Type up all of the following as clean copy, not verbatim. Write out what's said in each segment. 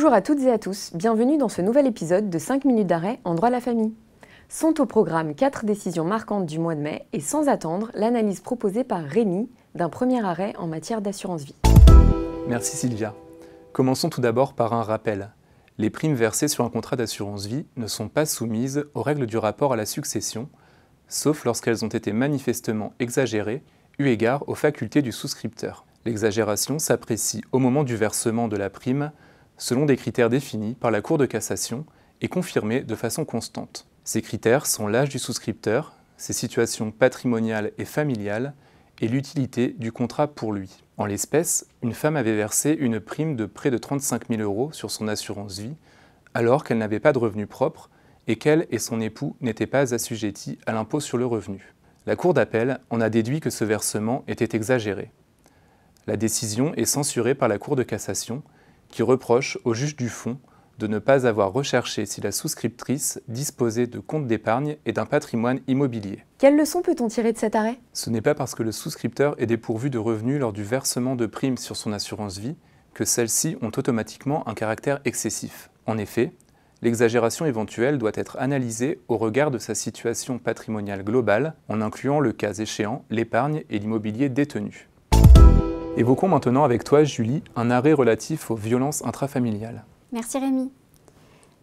Bonjour à toutes et à tous, bienvenue dans ce nouvel épisode de 5 minutes d'arrêt en droit à la famille. Sont au programme 4 décisions marquantes du mois de mai et sans attendre, l'analyse proposée par Rémi d'un premier arrêt en matière d'assurance vie. Merci Sylvia. Commençons tout d'abord par un rappel. Les primes versées sur un contrat d'assurance vie ne sont pas soumises aux règles du rapport à la succession, sauf lorsqu'elles ont été manifestement exagérées eu égard aux facultés du souscripteur. L'exagération s'apprécie au moment du versement de la prime selon des critères définis par la Cour de cassation et confirmés de façon constante. Ces critères sont l'âge du souscripteur, ses situations patrimoniales et familiales et l'utilité du contrat pour lui. En l'espèce, une femme avait versé une prime de près de 35 000 € sur son assurance vie alors qu'elle n'avait pas de revenus propres et qu'elle et son époux n'étaient pas assujettis à l'impôt sur le revenu. La Cour d'appel en a déduit que ce versement était exagéré. La décision est censurée par la Cour de cassation qui reproche au juge du fond de ne pas avoir recherché si la souscriptrice disposait de comptes d'épargne et d'un patrimoine immobilier. Quelle leçon peut-on tirer de cet arrêt ? Ce n'est pas parce que le souscripteur est dépourvu de revenus lors du versement de primes sur son assurance vie que celles-ci ont automatiquement un caractère excessif. En effet, l'exagération éventuelle doit être analysée au regard de sa situation patrimoniale globale, en incluant le cas échéant l'épargne et l'immobilier détenu. Évoquons maintenant avec toi, Julie, un arrêt relatif aux violences intrafamiliales. Merci Rémi.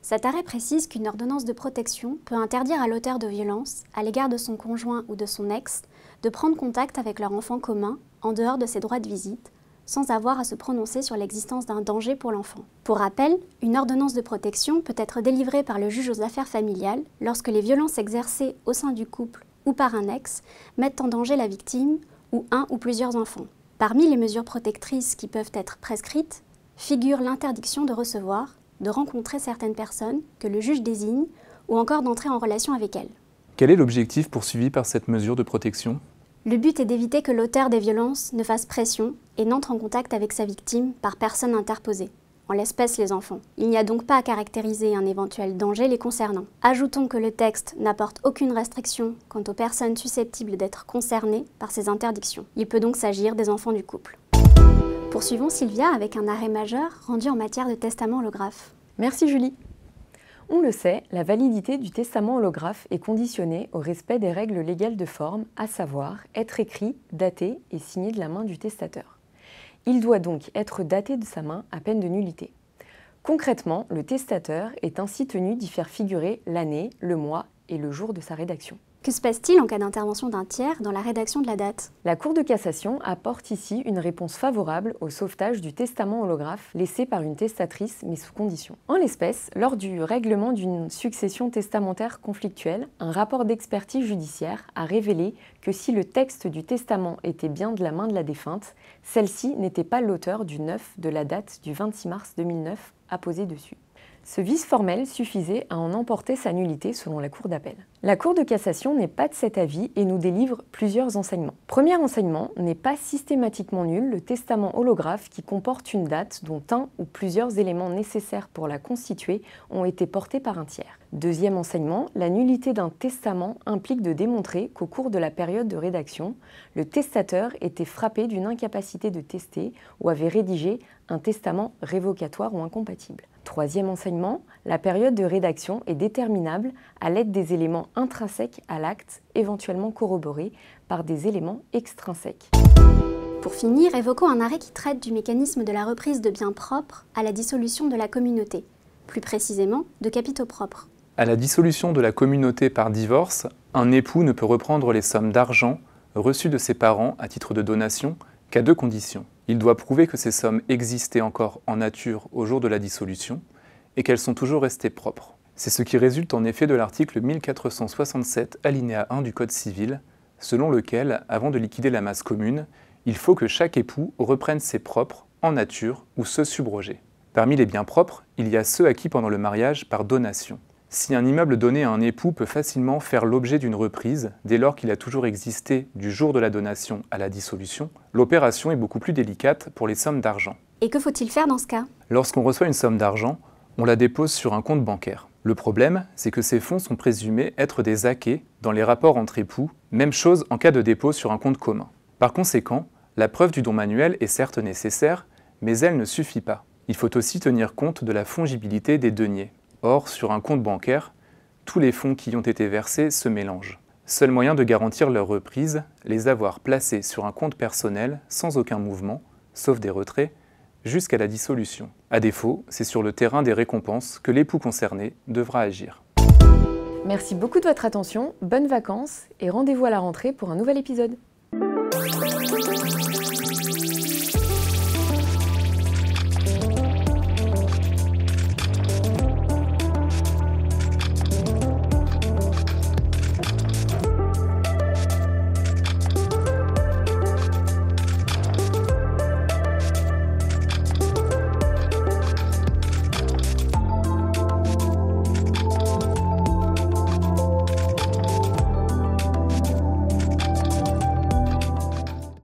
Cet arrêt précise qu'une ordonnance de protection peut interdire à l'auteur de violences, à l'égard de son conjoint ou de son ex, de prendre contact avec leur enfant commun en dehors de ses droits de visite, sans avoir à se prononcer sur l'existence d'un danger pour l'enfant. Pour rappel, une ordonnance de protection peut être délivrée par le juge aux affaires familiales lorsque les violences exercées au sein du couple ou par un ex mettent en danger la victime ou un ou plusieurs enfants. Parmi les mesures protectrices qui peuvent être prescrites, figure l'interdiction de recevoir, de rencontrer certaines personnes que le juge désigne ou encore d'entrer en relation avec elles. Quel est l'objectif poursuivi par cette mesure de protection ? Le but est d'éviter que l'auteur des violences ne fasse pression et n'entre en contact avec sa victime par personne interposée, en l'espèce les enfants. Il n'y a donc pas à caractériser un éventuel danger les concernant. Ajoutons que le texte n'apporte aucune restriction quant aux personnes susceptibles d'être concernées par ces interdictions. Il peut donc s'agir des enfants du couple. Poursuivons Sylvia avec un arrêt majeur rendu en matière de testament holographe. Merci Julie. On le sait, la validité du testament holographe est conditionnée au respect des règles légales de forme, à savoir être écrit, daté et signé de la main du testateur. Il doit donc être daté de sa main à peine de nullité. Concrètement, le testateur est ainsi tenu d'y faire figurer l'année, le mois et le jour de sa rédaction. Que se passe-t-il en cas d'intervention d'un tiers dans la rédaction de la date ? La Cour de cassation apporte ici une réponse favorable au sauvetage du testament holographe laissé par une testatrice mais sous condition. En l'espèce, lors du règlement d'une succession testamentaire conflictuelle, un rapport d'expertise judiciaire a révélé que si le texte du testament était bien de la main de la défunte, celle-ci n'était pas l'auteur du 9 de la date du 26 mars 2009 apposée dessus. Ce vice formel suffisait à en emporter sa nullité selon la Cour d'appel. La Cour de cassation n'est pas de cet avis et nous délivre plusieurs enseignements. Premier enseignement, n'est pas systématiquement nul le testament holographe qui comporte une date dont un ou plusieurs éléments nécessaires pour la constituer ont été portés par un tiers. Deuxième enseignement, la nullité d'un testament implique de démontrer qu'au cours de la période de rédaction, le testateur était frappé d'une incapacité de tester ou avait rédigé un testament révocatoire ou incompatible. Troisième enseignement, la période de rédaction est déterminable à l'aide des éléments intrinsèques à l'acte, éventuellement corroborés par des éléments extrinsèques. Pour finir, évoquons un arrêt qui traite du mécanisme de la reprise de biens propres à la dissolution de la communauté, plus précisément de capitaux propres. À la dissolution de la communauté par divorce, un époux ne peut reprendre les sommes d'argent reçues de ses parents à titre de donation qu'à deux conditions. Il doit prouver que ces sommes existaient encore en nature au jour de la dissolution et qu'elles sont toujours restées propres. C'est ce qui résulte en effet de l'article 1467 alinéa 1 du Code civil, selon lequel, avant de liquider la masse commune, il faut que chaque époux reprenne ses propres en nature ou ceux subrogés. Parmi les biens propres, il y a ceux acquis pendant le mariage par donation. Si un immeuble donné à un époux peut facilement faire l'objet d'une reprise, dès lors qu'il a toujours existé du jour de la donation à la dissolution, l'opération est beaucoup plus délicate pour les sommes d'argent. Et que faut-il faire dans ce cas ? Lorsqu'on reçoit une somme d'argent, on la dépose sur un compte bancaire. Le problème, c'est que ces fonds sont présumés être des acquets dans les rapports entre époux, même chose en cas de dépôt sur un compte commun. Par conséquent, la preuve du don manuel est certes nécessaire, mais elle ne suffit pas. Il faut aussi tenir compte de la fongibilité des deniers. Or, sur un compte bancaire, tous les fonds qui y ont été versés se mélangent. Seul moyen de garantir leur reprise, les avoir placés sur un compte personnel sans aucun mouvement, sauf des retraits, jusqu'à la dissolution. À défaut, c'est sur le terrain des récompenses que l'époux concerné devra agir. Merci beaucoup de votre attention, bonnes vacances et rendez-vous à la rentrée pour un nouvel épisode.